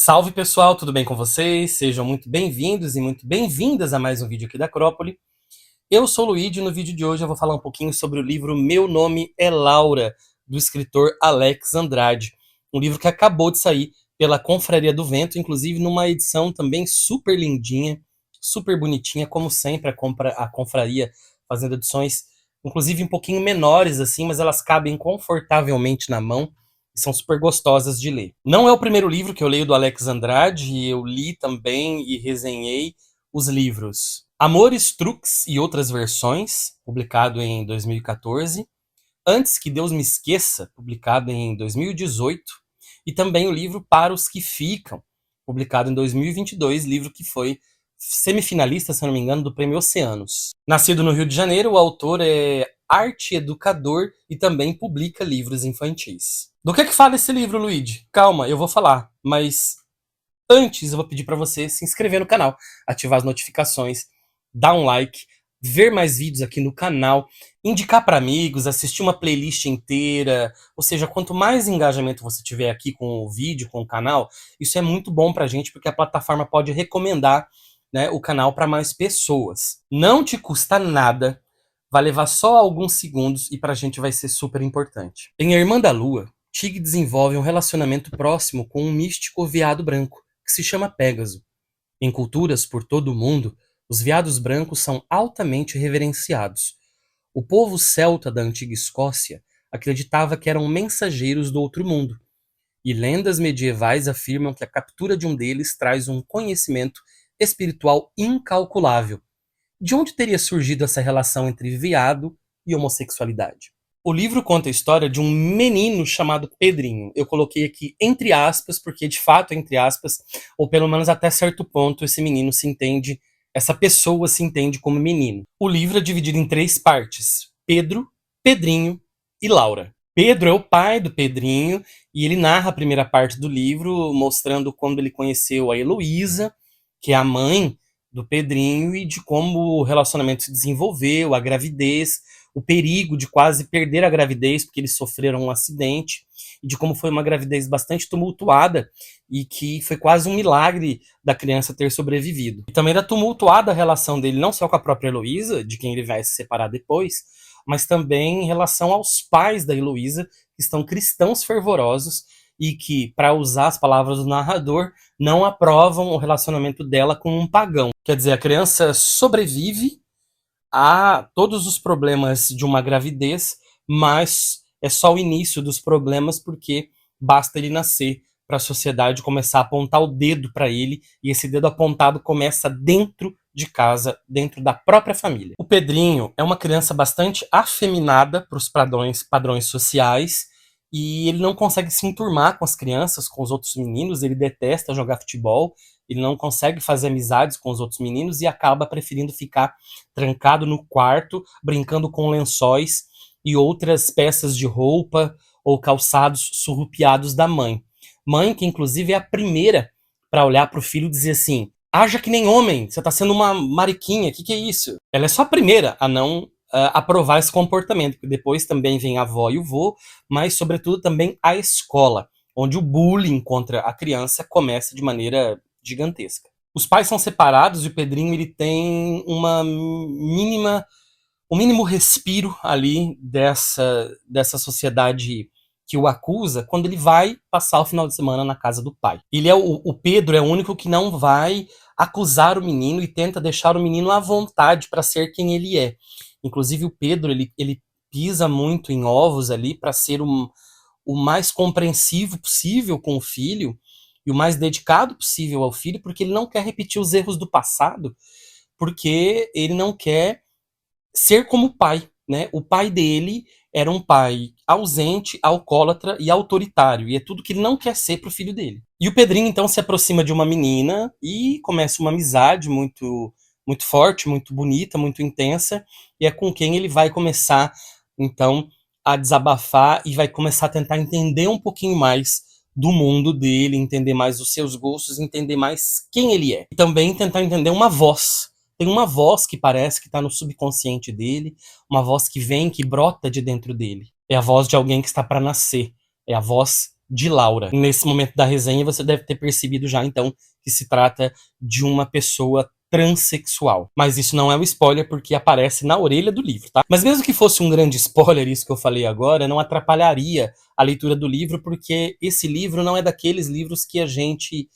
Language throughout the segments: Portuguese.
Salve pessoal, tudo bem com vocês? Sejam muito bem-vindos e muito bem-vindas a mais um vídeo aqui da Acrópole. Eu sou o Luigi e no vídeo de hoje eu vou falar um pouquinho sobre o livro Meu Nome é Laura, do escritor Alex Andrade. Um livro que acabou de sair pela Confraria do Vento, inclusive numa edição também super lindinha, super bonitinha, como sempre a Confraria fazendo edições, inclusive um pouquinho menores assim, mas elas cabem confortavelmente na mão e são super gostosas de ler. Não é o primeiro livro que eu leio do Alex Andrade, eu li também e resenhei os livros Amores, Truques e Outras Versões, publicado em 2014, Antes que Deus Me Esqueça, publicado em 2018, e também o livro Para os que Ficam, publicado em 2022, livro que foi semifinalista, se não me engano, do Prêmio Oceanos. Nascido no Rio de Janeiro, o autor é arte educador e também publica livros infantis. Do que fala esse livro, Luigi? Calma, eu vou falar, mas antes eu vou pedir para você se inscrever no canal, ativar as notificações, dar um like, ver mais vídeos aqui no canal, indicar para amigos, assistir uma playlist inteira, ou seja, quanto mais engajamento você tiver aqui com o vídeo, com o canal, isso é muito bom pra gente, porque a plataforma pode recomendar, né, o canal para mais pessoas. Não te custa nada, vai levar só alguns segundos e pra gente vai ser super importante. Em A Irmã da Lua, Tig desenvolve um relacionamento próximo com um místico veado branco, que se chama Pégaso. Em culturas por todo o mundo, os veados brancos são altamente reverenciados. O povo celta da antiga Escócia acreditava que eram mensageiros do outro mundo, e lendas medievais afirmam que a captura de um deles traz um conhecimento espiritual incalculável. De onde teria surgido essa relação entre veado e homossexualidade? O livro conta a história de um menino chamado Pedrinho. Eu coloquei aqui entre aspas, porque de fato, entre aspas, ou pelo menos até certo ponto, esse menino se entende, essa pessoa se entende como menino. O livro é dividido em 3 partes: Pedro, Pedrinho e Laura. Pedro é o pai do Pedrinho e ele narra a primeira parte do livro mostrando quando ele conheceu a Heloísa, que é a mãe do Pedrinho, e de como o relacionamento se desenvolveu, a gravidez, o perigo de quase perder a gravidez, porque eles sofreram um acidente, e de como foi uma gravidez bastante tumultuada, e que foi quase um milagre da criança ter sobrevivido. E também era tumultuada a relação dele, não só com a própria Heloísa, de quem ele vai se separar depois, mas também em relação aos pais da Heloísa, que estão cristãos fervorosos, e que, para usar as palavras do narrador, não aprovam o relacionamento dela com um pagão. Quer dizer, a criança sobrevive a todos os problemas de uma gravidez, mas é só o início dos problemas, porque basta ele nascer para a sociedade começar a apontar o dedo para ele, e esse dedo apontado começa dentro de casa, dentro da própria família. O Pedrinho é uma criança bastante afeminada para os padrões sociais, e ele não consegue se enturmar com as crianças, com os outros meninos, ele detesta jogar futebol, ele não consegue fazer amizades com os outros meninos e acaba preferindo ficar trancado no quarto, brincando com lençóis e outras peças de roupa ou calçados surrupiados da mãe. Mãe que, inclusive, é a primeira para olhar para o filho e dizer assim: haja que nem homem, você está sendo uma mariquinha, o que é isso? Ela é só a primeira a não aprovar esse comportamento, porque depois também vem a avó e o vô, mas, sobretudo, também a escola, onde o bullying contra a criança começa de maneira gigantesca. Os pais são separados e o Pedrinho ele tem um mínimo respiro ali dessa sociedade que o acusa quando ele vai passar o final de semana na casa do pai. O Pedro é o único que não vai acusar o menino e tenta deixar o menino à vontade para ser quem ele é. Inclusive o Pedro ele pisa muito em ovos ali para ser o mais compreensivo possível com o filho e o mais dedicado possível ao filho, porque ele não quer repetir os erros do passado, porque ele não quer ser como o pai, né? O pai dele era um pai ausente, alcoólatra e autoritário, e é tudo que ele não quer ser pro filho dele. E o Pedrinho então se aproxima de uma menina e começa uma amizade muito forte, muito bonita, muito intensa, e é com quem ele vai começar então a desabafar e vai começar a tentar entender um pouquinho mais do mundo dele, entender mais os seus gostos, entender mais quem ele é. E também tentar entender uma voz. Tem uma voz que parece que está no subconsciente dele, uma voz que vem, que brota de dentro dele. É a voz de alguém que está para nascer. É a voz de Laura. Nesse momento da resenha, você deve ter percebido já, então, que se trata de uma pessoa transexual. Mas isso não é um spoiler, porque aparece na orelha do livro, tá? Mas mesmo que fosse um grande spoiler, isso que eu falei agora, não atrapalharia a leitura do livro, porque esse livro não é daqueles livros que a gente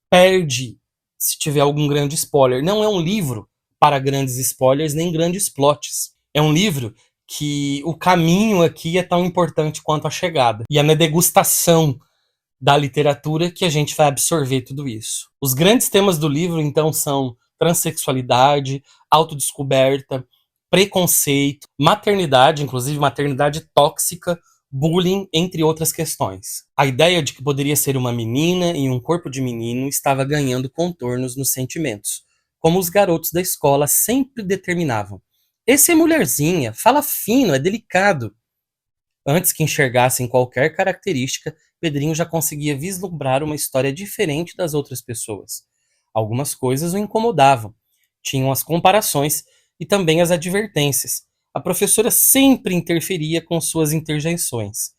perde se tiver algum grande spoiler. Não é um livro para grandes spoilers, nem grandes plots. É um livro que o caminho aqui é tão importante quanto a chegada. E é na degustação da literatura que a gente vai absorver tudo isso. Os grandes temas do livro, então, são transexualidade, autodescoberta, preconceito, maternidade, inclusive maternidade tóxica, bullying, entre outras questões. A ideia de que poderia ser uma menina em um corpo de menino estava ganhando contornos nos sentimentos, como os garotos da escola sempre determinavam. Esse é mulherzinha, fala fino, é delicado. Antes que enxergassem qualquer característica, Pedrinho já conseguia vislumbrar uma história diferente das outras pessoas. Algumas coisas o incomodavam. Tinham as comparações e também as advertências. A professora sempre interferia com suas interjeições.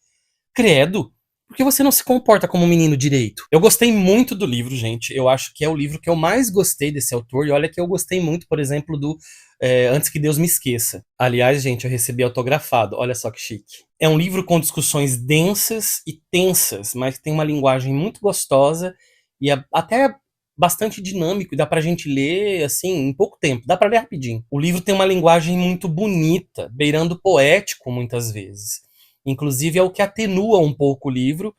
Credo, por que você não se comporta como um menino direito? Eu gostei muito do livro, gente. Eu acho que é o livro que eu mais gostei desse autor. E olha que eu gostei muito, por exemplo, do Antes que Deus Me Esqueça. Aliás, gente, eu recebi autografado. Olha só que chique. É um livro com discussões densas e tensas, mas tem uma linguagem muito gostosa e até bastante dinâmico. E dá pra gente ler, assim, em pouco tempo. Dá pra ler rapidinho. O livro tem uma linguagem muito bonita, beirando poético muitas vezes. Inclusive é o que atenua um pouco o livro,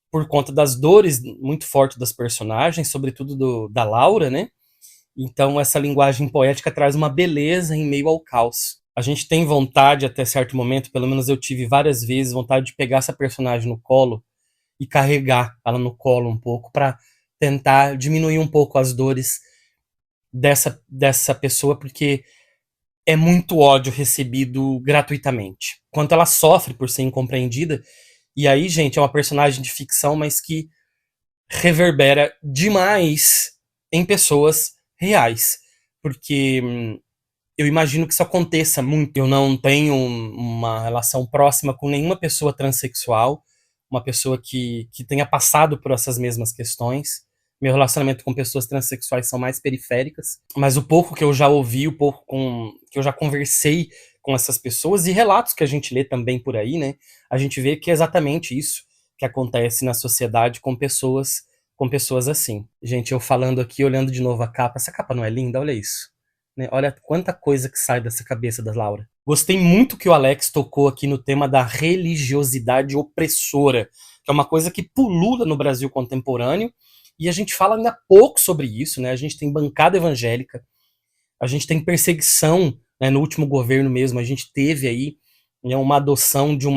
por conta das dores muito fortes das personagens, sobretudo da Laura, né? Então essa linguagem poética traz uma beleza em meio ao caos. A gente tem vontade, até certo momento, pelo menos eu tive várias vezes, vontade de pegar essa personagem no colo e carregar ela no colo um pouco, para tentar diminuir um pouco as dores dessa pessoa, porque é muito ódio recebido gratuitamente. Quanto ela sofre por ser incompreendida. E aí, gente, é uma personagem de ficção, mas que reverbera demais em pessoas reais. Porque eu imagino que isso aconteça muito. Eu não tenho uma relação próxima com nenhuma pessoa transexual, uma pessoa que tenha passado por essas mesmas questões. Meu relacionamento com pessoas transexuais são mais periféricas, mas o pouco que eu já ouvi, o pouco que eu já conversei com essas pessoas e relatos que a gente lê também por aí, né? A gente vê que é exatamente isso que acontece na sociedade com pessoas assim. Gente, eu falando aqui, olhando de novo a capa, essa capa não é linda? Olha isso. Né? Olha quanta coisa que sai dessa cabeça da Laura. Gostei muito que o Alex tocou aqui no tema da religiosidade opressora, que é uma coisa que pulula no Brasil contemporâneo, e a gente fala ainda pouco sobre isso, né? A gente tem bancada evangélica, a gente tem perseguição, né? No último governo mesmo, a gente teve aí, né, uma adoção de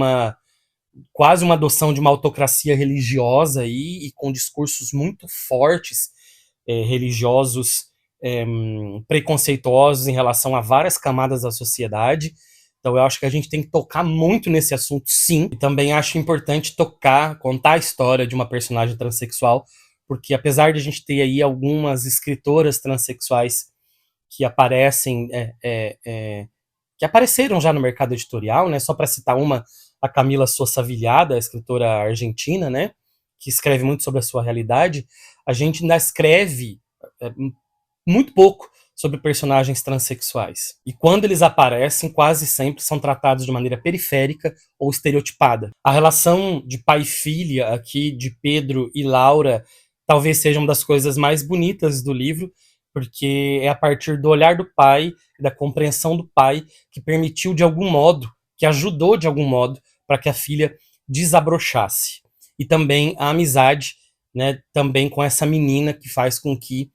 quase uma adoção de uma autocracia religiosa aí, e com discursos muito fortes, religiosos, preconceituosos em relação a várias camadas da sociedade. Então eu acho que a gente tem que tocar muito nesse assunto, sim. E também acho importante contar a história de uma personagem transexual, porque apesar de a gente ter aí algumas escritoras transexuais que aparecem, que apareceram já no mercado editorial, né? Só para citar uma, a Camila Sosa Villada, a escritora argentina, né? Que escreve muito sobre a sua realidade. A gente ainda escreve muito pouco sobre personagens transexuais. E quando eles aparecem, quase sempre são tratados de maneira periférica ou estereotipada. A relação de pai e filha aqui, de Pedro e Laura, talvez seja uma das coisas mais bonitas do livro, porque é a partir do olhar do pai, da compreensão do pai, que permitiu de algum modo, que ajudou de algum modo, para que a filha desabrochasse. E também a amizade, né, também com essa menina, que faz com que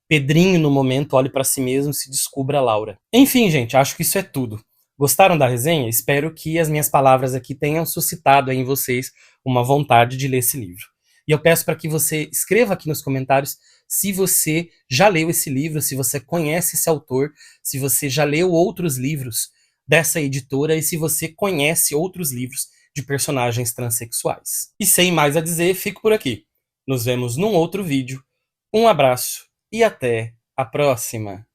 Pedrinho, no momento, olhe para si mesmo e se descubra Laura. Enfim, gente, acho que isso é tudo. Gostaram da resenha? Espero que as minhas palavras aqui tenham suscitado em vocês uma vontade de ler esse livro. E eu peço para que você escreva aqui nos comentários se você já leu esse livro, se você conhece esse autor, se você já leu outros livros dessa editora e se você conhece outros livros de personagens transexuais. E sem mais a dizer, fico por aqui. Nos vemos num outro vídeo. Um abraço e até a próxima!